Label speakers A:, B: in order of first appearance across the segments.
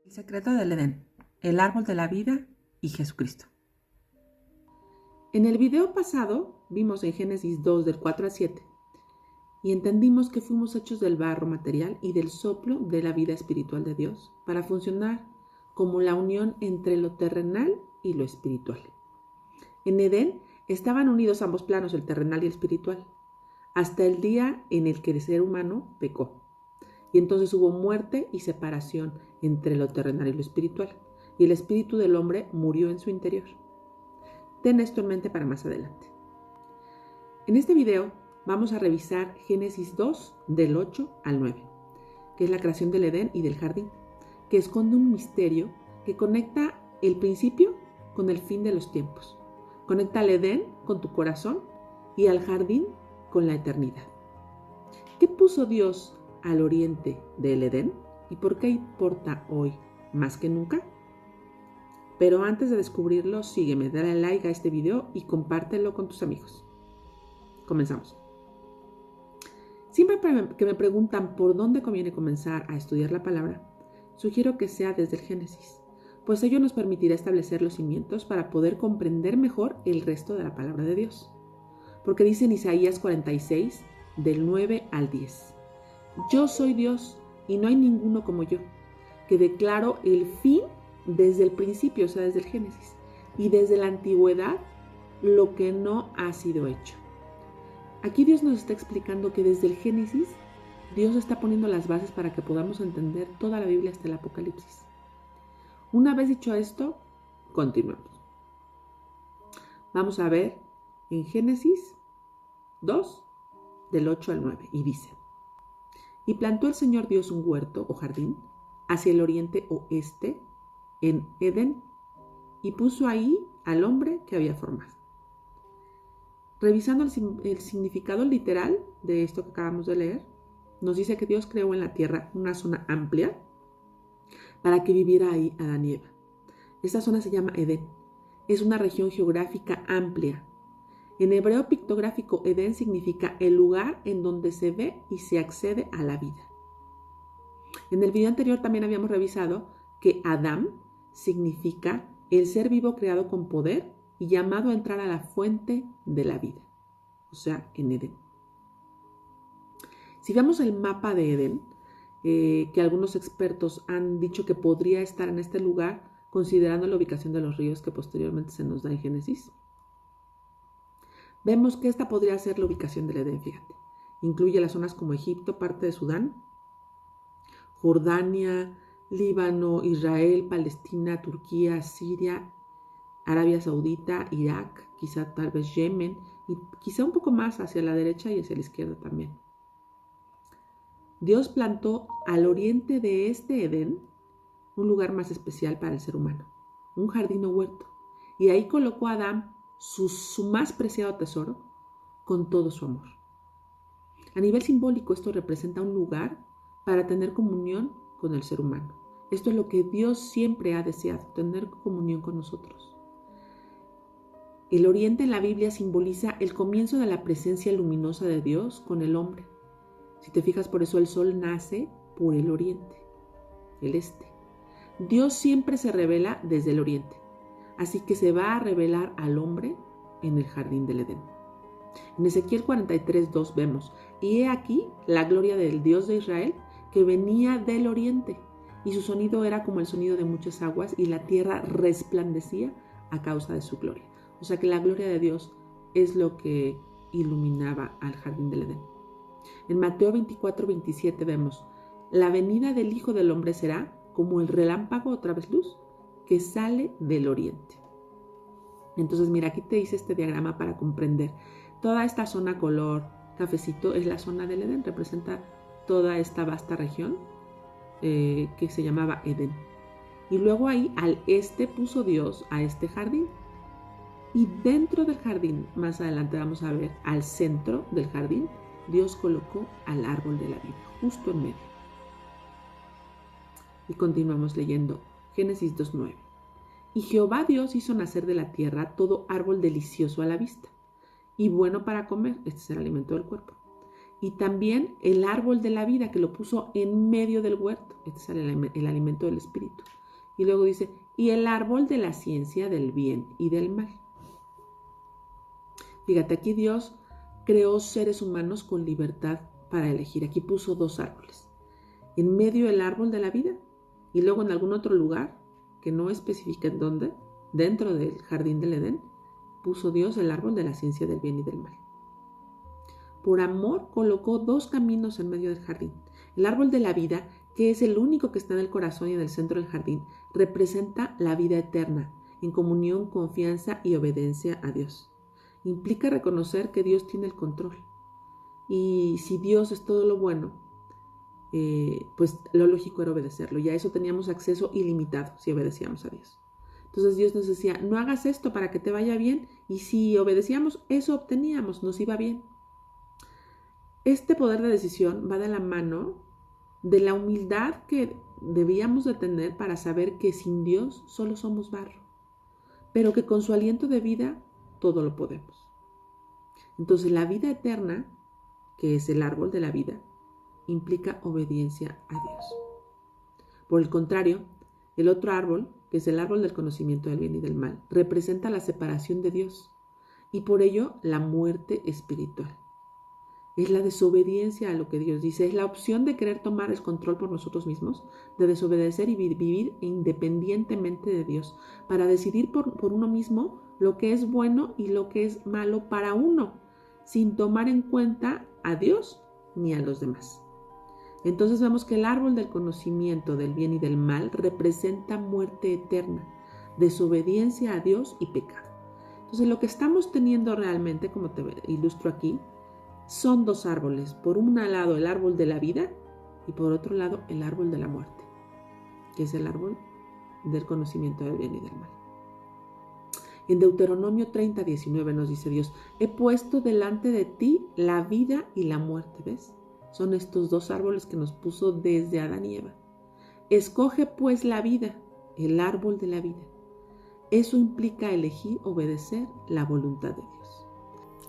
A: El secreto del Edén, el árbol de la vida y Jesucristo. En el video pasado vimos en Génesis 2 del 4 al 7 y entendimos que fuimos hechos del barro material y del soplo de la vida espiritual de Dios para funcionar como la unión entre lo terrenal y lo espiritual. En Edén estaban unidos ambos planos, el terrenal y el espiritual, hasta el día en el que el ser humano pecó. Y entonces hubo muerte y separación entre lo terrenal y lo espiritual. Y el espíritu del hombre murió en su interior. Ten esto en mente para más adelante. En este video vamos a revisar Génesis 2 del 8 al 9, que es la creación del Edén y del jardín, que esconde un misterio que conecta el principio con el fin de los tiempos. Conecta al Edén con tu corazón y al jardín con la eternidad. ¿Qué puso Dios al oriente del Edén y por qué importa hoy más que nunca? Pero antes de descubrirlo, sígueme, dale like a este video y compártelo con tus amigos. Comenzamos. Siempre que me preguntan por dónde conviene comenzar a estudiar la palabra, sugiero que sea desde el Génesis, pues ello nos permitirá establecer los cimientos para poder comprender mejor el resto de la palabra de Dios. Porque dice en Isaías 46, del 9 al 10. Yo soy Dios y no hay ninguno como yo, que declaro el fin desde el principio, o sea, desde el Génesis, y desde la antigüedad lo que no ha sido hecho. Aquí Dios nos está explicando que desde el Génesis, Dios está poniendo las bases para que podamos entender toda la Biblia hasta el Apocalipsis. Una vez dicho esto, continuamos. Vamos a ver en Génesis 2, del 8 al 9, y dice: Y plantó el Señor Dios un huerto o jardín hacia el oriente oeste en Edén, y puso ahí al hombre que había formado. Revisando el significado literal de esto que acabamos de leer, nos dice que Dios creó en la tierra una zona amplia para que viviera ahí Adán y Eva. Esta zona se llama Edén. Es una región geográfica amplia. En hebreo pictográfico, Edén significa el lugar en donde se ve y se accede a la vida. En el video anterior también habíamos revisado que Adán significa el ser vivo creado con poder y llamado a entrar a la fuente de la vida, o sea, en Edén. Si vemos el mapa de Edén, que algunos expertos han dicho que podría estar en este lugar, considerando la ubicación de los ríos que posteriormente se nos da en Génesis, vemos que esta podría ser la ubicación del Edén, fíjate. Incluye las zonas como Egipto, parte de Sudán, Jordania, Líbano, Israel, Palestina, Turquía, Siria, Arabia Saudita, Irak, quizá tal vez Yemen, y quizá un poco más hacia la derecha y hacia la izquierda también. Dios plantó al oriente de este Edén un lugar más especial para el ser humano, un jardín o huerto, y ahí colocó a Adán su más preciado tesoro con todo su amor. A nivel simbólico, esto representa un lugar para tener comunión con el ser humano. Esto es lo que Dios siempre ha deseado, tener comunión con nosotros. El oriente en la Biblia simboliza el comienzo de la presencia luminosa de Dios con el hombre. Si te fijas, por eso el sol nace por el oriente, el este. Dios siempre se revela desde el oriente, así que se va a revelar al hombre en el jardín del Edén. En Ezequiel 43:2 vemos: y he aquí la gloria del Dios de Israel que venía del oriente, y su sonido era como el sonido de muchas aguas, y la tierra resplandecía a causa de su gloria. O sea que la gloria de Dios es lo que iluminaba al jardín del Edén. En Mateo 24:27 vemos: la venida del Hijo del Hombre será como el relámpago, otra vez luz, que sale del oriente. Entonces mira, aquí te hice este diagrama para comprender. Toda esta zona color cafecito es la zona del Edén, representa toda esta vasta región que se llamaba Edén. Y luego ahí al este puso Dios a este jardín. Y dentro del jardín, más adelante vamos a ver, al centro del jardín, Dios colocó al árbol de la vida, justo en medio. Y continuamos leyendo Génesis 2:9. Y Jehová Dios hizo nacer de la tierra todo árbol delicioso a la vista y bueno para comer, este es el alimento del cuerpo, Y también el árbol de la vida, que lo puso en medio del huerto. Este es el alimento del espíritu. Y luego dice, y el árbol de la ciencia del bien y del mal. Fíjate, aquí Dios creó seres humanos con libertad para elegir. Aquí puso 2 árboles. En medio el árbol de la vida y luego en algún otro lugar, que no especifica en dónde, dentro del jardín del Edén, puso Dios el árbol de la ciencia del bien y del mal. Por amor colocó 2 caminos en medio del jardín. El árbol de la vida, que es el único que está en el corazón y en el centro del jardín, representa la vida eterna, en comunión, confianza y obediencia a Dios. Implica reconocer que Dios tiene el control. Y si Dios es todo lo bueno, pues lo lógico era obedecerlo. Y a eso teníamos acceso ilimitado si obedecíamos a Dios. Entonces Dios nos decía, no hagas esto para que te vaya bien. Y si obedecíamos, eso obteníamos, nos iba bien. Este poder de decisión va de la mano de la humildad que debíamos de tener para saber que sin Dios solo somos barro, pero que con su aliento de vida todo lo podemos. Entonces la vida eterna, que es el árbol de la vida, implica obediencia a Dios. Por el contrario, el otro árbol, que es el árbol del conocimiento del bien y del mal, representa la separación de Dios y por ello la muerte espiritual. Es la desobediencia a lo que Dios dice, es la opción de querer tomar el control por nosotros mismos, de desobedecer y vivir independientemente de Dios, para decidir por uno mismo lo que es bueno y lo que es malo para uno, sin tomar en cuenta a Dios ni a los demás. Entonces vemos que el árbol del conocimiento del bien y del mal representa muerte eterna, desobediencia a Dios y pecado. Entonces lo que estamos teniendo realmente, como te ilustro aquí, son 2 árboles. Por un lado el árbol de la vida y por otro lado el árbol de la muerte, que es el árbol del conocimiento del bien y del mal. En Deuteronomio 30:19 nos dice Dios, he puesto delante de ti la vida y la muerte, ¿ves? Son estos 2 árboles que nos puso desde Adán y Eva. Escoge pues la vida, el árbol de la vida. Eso implica elegir obedecer la voluntad de Dios.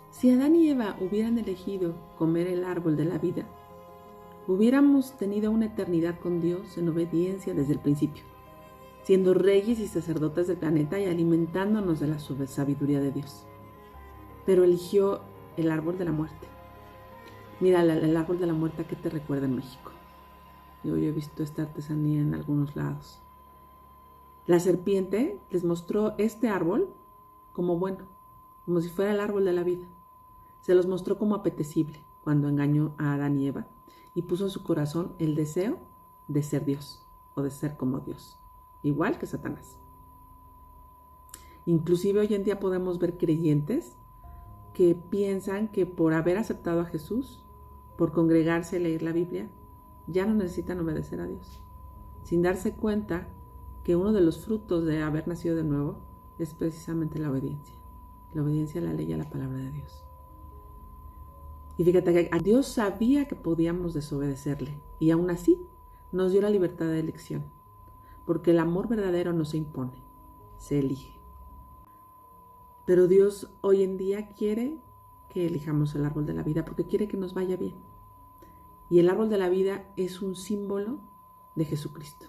A: Si Adán y Eva hubieran elegido comer el árbol de la vida, hubiéramos tenido una eternidad con Dios en obediencia desde el principio, siendo reyes y sacerdotes del planeta y alimentándonos de la sabiduría de Dios. Pero eligió el árbol de la muerte. Mira, el árbol de la muerte, ¿a qué te recuerda en México? Yo he visto esta artesanía en algunos lados. La serpiente les mostró este árbol como bueno, como si fuera el árbol de la vida. Se los mostró como apetecible cuando engañó a Adán y Eva y puso en su corazón el deseo de ser Dios o de ser como Dios, igual que Satanás. Inclusive hoy en día podemos ver creyentes que piensan que por haber aceptado a Jesús, por congregarse y leer la Biblia, ya no necesitan obedecer a Dios, sin darse cuenta que uno de los frutos de haber nacido de nuevo es precisamente la obediencia a la ley y a la palabra de Dios. Y fíjate que Dios sabía que podíamos desobedecerle y aún así nos dio la libertad de elección, porque el amor verdadero no se impone, se elige. Pero Dios hoy en día quiere que elijamos el árbol de la vida porque quiere que nos vaya bien. Y el árbol de la vida es un símbolo de Jesucristo.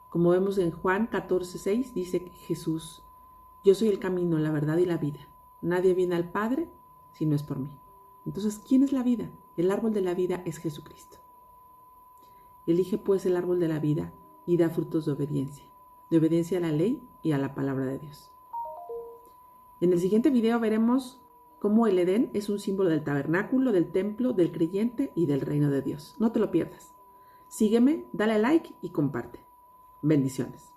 A: Como vemos en Juan 14:6, dice que Jesús, yo soy el camino, la verdad y la vida. Nadie viene al Padre si no es por mí. Entonces, ¿quién es la vida? El árbol de la vida es Jesucristo. Elige pues el árbol de la vida y da frutos de obediencia a la ley y a la palabra de Dios. En el siguiente video veremos cómo el Edén es un símbolo del tabernáculo, del templo, del creyente y del reino de Dios. No te lo pierdas. Sígueme, dale like y comparte. Bendiciones.